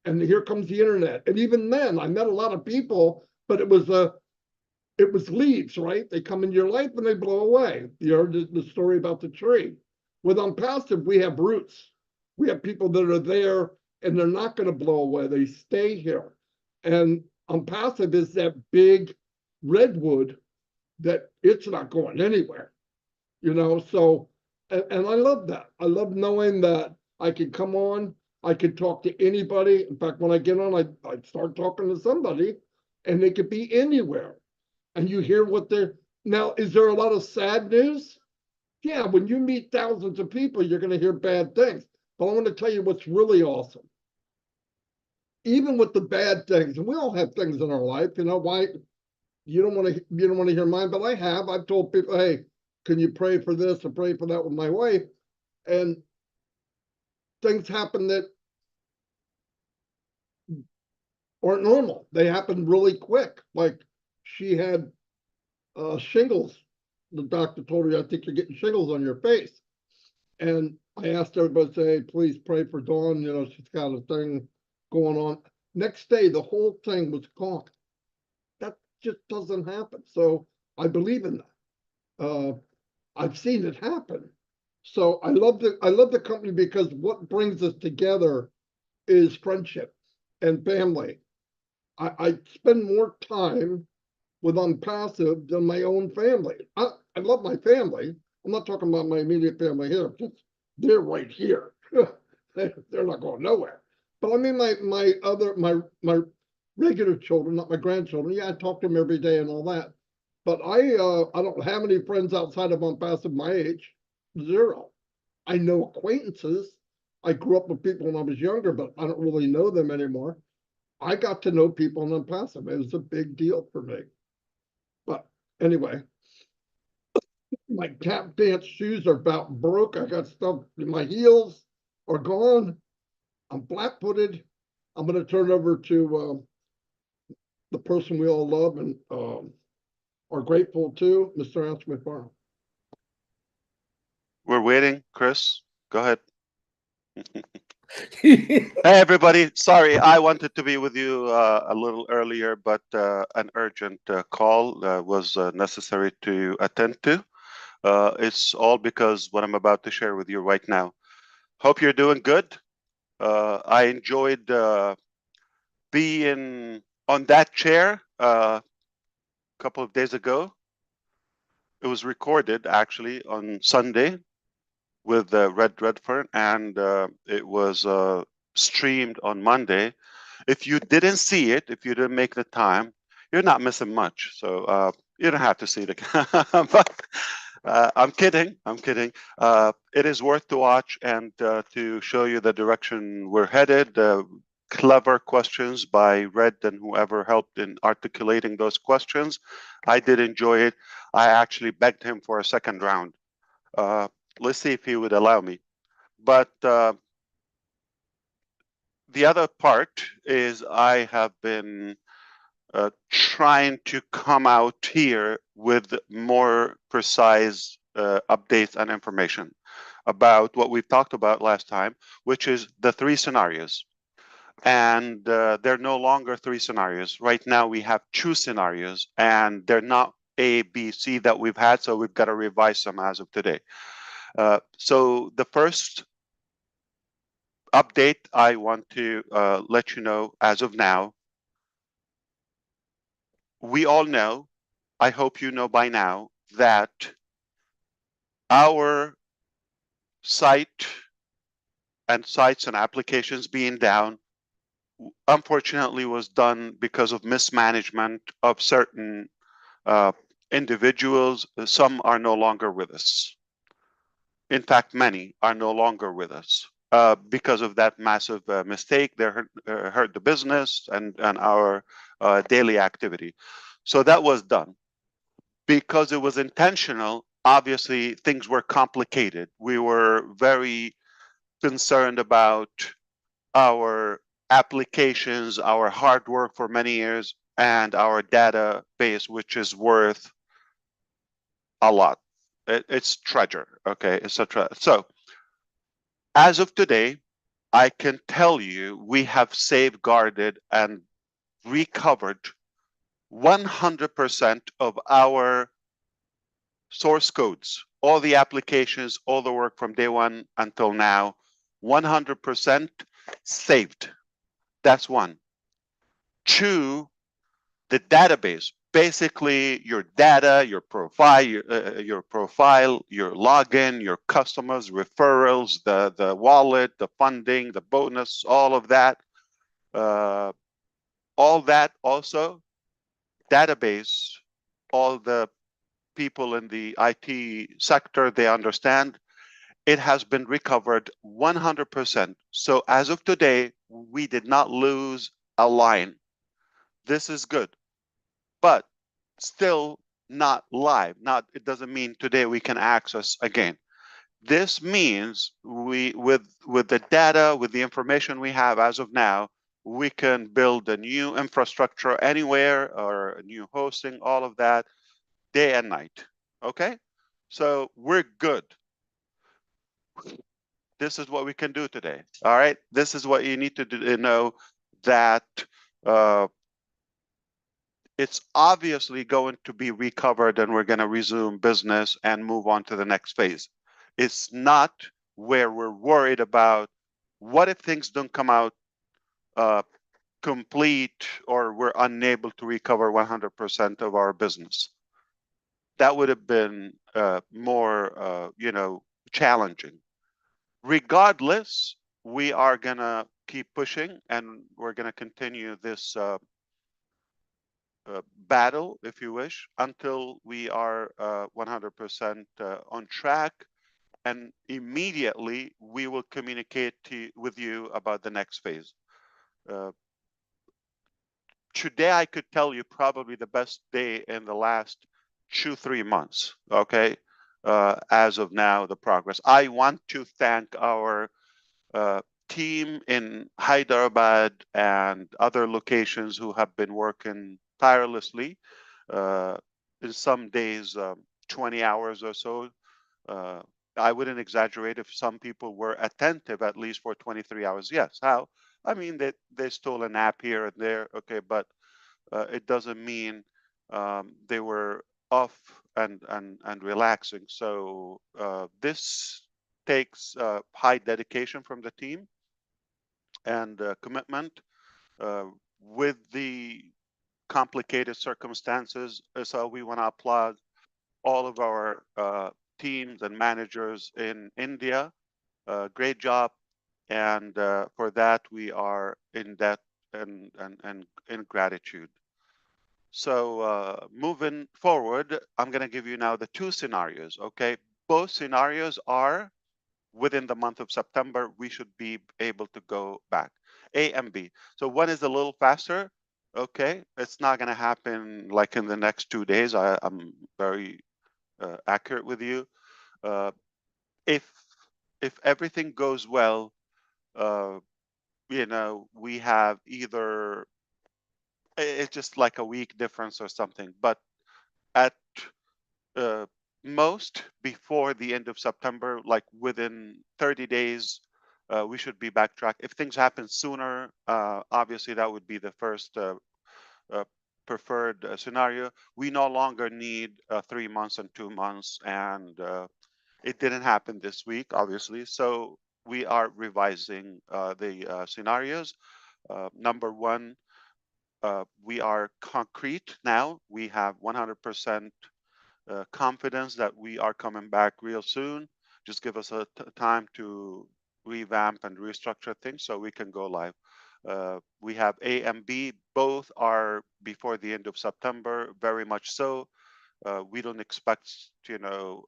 and here comes the internet. And even then, I met a lot of people, but it was leaves, right? They come into your life and they blow away. You heard the story about the tree. With Onpassive, we have roots. We have people that are there and they're not going to blow away. They stay here. And Onpassive is that big redwood that it's not going anywhere. So, and I love that. I love knowing that I can come on, I can talk to anybody. In fact, when I get on, I start talking to somebody and they could be anywhere. And you hear what they're, now, is there a lot of sad news? Yeah, when you meet thousands of people, you're going to hear bad things. But I want to tell you what's really awesome. Even with the bad things, and we all have things in our life, why you don't want to hear mine, but I've told people, hey, can you pray for this or pray for that with my wife? And things happen that aren't normal. They happen really quick. Like she had shingles. The doctor told her, I think you're getting shingles on your face. And I asked everybody to say, please pray for Dawn. She's got a thing going on. Next day, the whole thing was gone. That just doesn't happen. So I believe in that. I've seen it happen. So I love the company because what brings us together is friendship and family. I spend more time with Onpassive than my own family. I love my family. I'm not talking about my immediate family here. They're right here. They're not going nowhere. But I mean my regular children, not my grandchildren. Yeah, I talk to them every day and all that. But I don't have any friends outside of Onpassive my age. 0. I know acquaintances. I grew up with people when I was younger, but I don't really know them anymore. I got to know people in Onpassive. It was a big deal for me. But anyway, my tap dance shoes are about broke. I got stuff in my heels are gone. I'm flat-footed. I'm going to turn over to the person we all love and are grateful to, Mr. Mufareh. We're waiting, Chris. Go ahead. Hey, everybody. Sorry, I wanted to be with you a little earlier, but an urgent call was necessary to attend to. It's all because what I'm about to share with you right now. Hope you're doing good. I enjoyed being on that chair a couple of days ago. It was recorded actually on Sunday with Red Redfern, and it was streamed on Monday. If you didn't see it, if you didn't make the time, you're not missing much. So you don't have to see it again. But I'm kidding. I'm kidding. It is worth to watch and to show you the direction we're headed. Clever questions by Red and whoever helped in articulating those questions. I did enjoy it. I actually begged him for a second round. Let's see if he would allow me. But the other part is I have been trying to come out here with more precise updates and information about what we've talked about last time, which is the 3 scenarios. And they're no longer 3 scenarios. Right now we have 2 scenarios, and they're not A, B, C that we've had, so we've got to revise them as of today. So the first update I want to let you know as of now, we all know, I hope you know by now, that our site and sites and applications being down unfortunately was done because of mismanagement of certain individuals. Some are no longer with us. In fact, many are no longer with us because of that massive mistake. They hurt the business and our daily activity. So that was done. Because it was intentional, obviously things were complicated. We were very concerned about our applications, our hard work for many years, and our database, which is worth a lot. It's treasure, okay? It's a treasure. So as of today, I can tell you we have safeguarded and recovered 100% of our source codes, all the applications, all the work from day one until now, 100% saved. That's one. 2, the database, basically your data, your profile, your login, your customers, referrals, the wallet, the funding, the bonus, all of that. All that also, database, all the people in the IT sector, they understand it has been recovered 100%. So as of today, we did not lose a line. This is good, but still not live. It doesn't mean today we can access again. This means with the data, with the information we have as of now, we can build a new infrastructure anywhere or a new hosting, all of that, day and night. Okay, so we're good. This is what we can do today. All right, this is what you need to know, that it's obviously going to be recovered and we're going to resume business and move on to the next phase. It's not where we're worried about what if things don't come out complete or we're unable to recover 100% of our business. That would have been more, challenging. Regardless, we are going to keep pushing and we're going to continue this battle, if you wish, until we are 100% on track. And immediately we will communicate with you about the next phase. today I could tell you probably the best day in the last 2-3 months. Okay, as of now, the progress. I want to thank our team in Hyderabad and other locations who have been working tirelessly. In some days, 20 hours or so. I wouldn't exaggerate if some people were attentive at least for 23 hours. Yes, how? I mean, they stole a nap here and there, okay, but it doesn't mean they were off and relaxing. So this takes high dedication from the team and commitment with the complicated circumstances. So we want to applaud all of our teams and managers in India. Great job. And for that, we are in debt and in gratitude. So moving forward, I'm going to give you now the two scenarios. Okay. Both scenarios are within the month of September. We should be able to go back. A and B. So one is a little faster. Okay. It's not going to happen like in the next 2 days. I'm very accurate with you. If everything goes well, you know, we have either it's just like a week difference or something, but at most before the end of September, like within 30 days, we should be backtrack. If things happen sooner, obviously that would be the first preferred scenario. We no longer need 3 months and 2 months, and it didn't happen this week, obviously. So we are revising the scenarios. Number one, we are concrete now. We have 100% confidence that we are coming back real soon. Just give us a time to revamp and restructure things so we can go live. We have A and B, both are before the end of September, very much so. We don't expect, you know,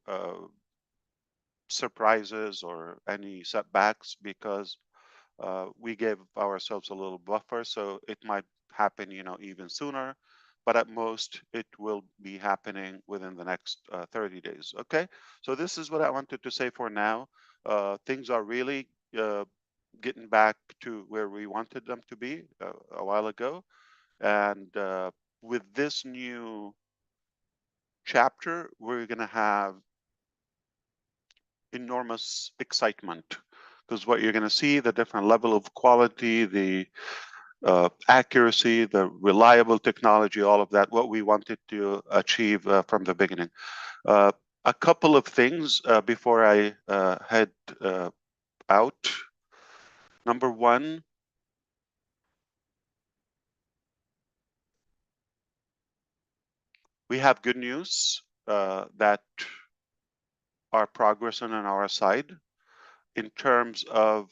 surprises or any setbacks because we gave ourselves a little buffer, so it might happen, you know, even sooner, but at most it will be happening within the next 30 days. Okay, so this is what I wanted to say for now. Things are really getting back to where we wanted them to be a while ago, and with this new chapter, we're going to have enormous excitement because what you're going to see, the different level of quality, the accuracy, the reliable technology, all of that, what we wanted to achieve from the beginning. A couple of things before I head out. Number one, we have good news that are progressing on our side in terms of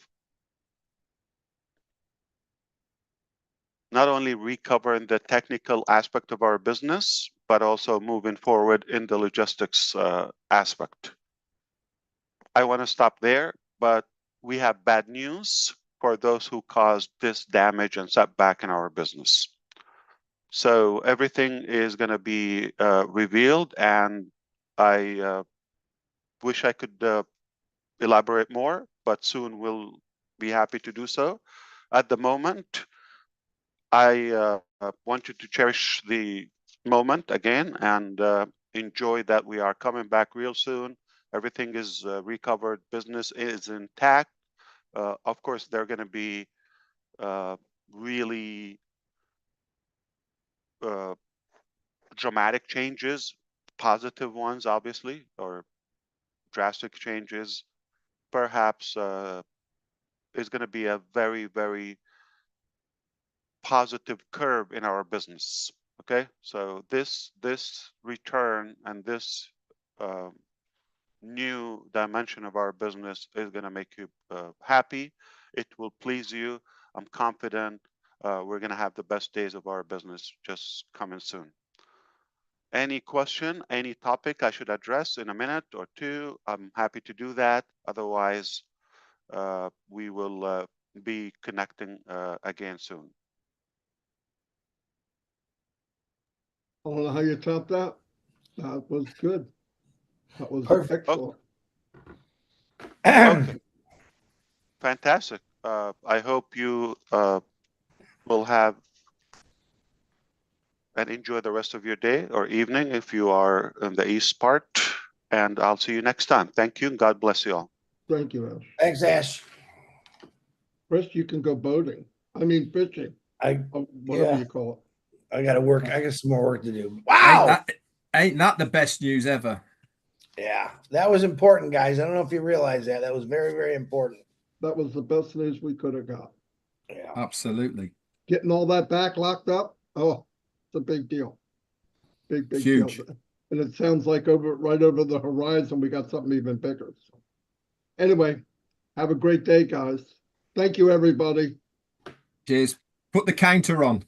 not only recovering the technical aspect of our business, but also moving forward in the logistics aspect. I want to stop there, but we have bad news for those who caused this damage and setback in our business. So everything is going to be revealed, and I wish I could elaborate more, but soon we'll be happy to do so. At the moment, I want you to cherish the moment again and enjoy that we are coming back real soon. Everything is recovered. Business is intact. Of course, there are going to be really dramatic changes, positive ones, obviously, or drastic changes. Perhaps is going to be a very, very positive curve in our business. Okay, so this return and this new dimension of our business is going to make you happy. It will please you. I'm confident we're going to have the best days of our business just coming soon. Any question, any topic I should address in a minute or two, I'm happy to do that. Otherwise, we will be connecting again soon. I don't know how you top that. That was good. That was Perfect. excellent. Okay. Fantastic. I hope you will have and enjoy the rest of your day or evening if you are in the east part. And I'll see you next time. Thank you. And God bless you all. Thank you, Ash. Thanks, Ash. Chris, you can go boating. I mean fishing, I whatever Yeah. you call I got to work. I got some more work to do. Ain't Wow. ain't that the best news ever? Yeah, that was important, guys. I don't know if you realize that. That was very, very important. it. That was the best news we could have got. Yeah. Absolutely. Getting all that back locked up, oh, it's a big deal. Big Huge. deal. And it sounds like right over the horizon, we got something even bigger. So. Anyway, have a great day, guys. Thank you, everybody. Cheers. Put the counter on.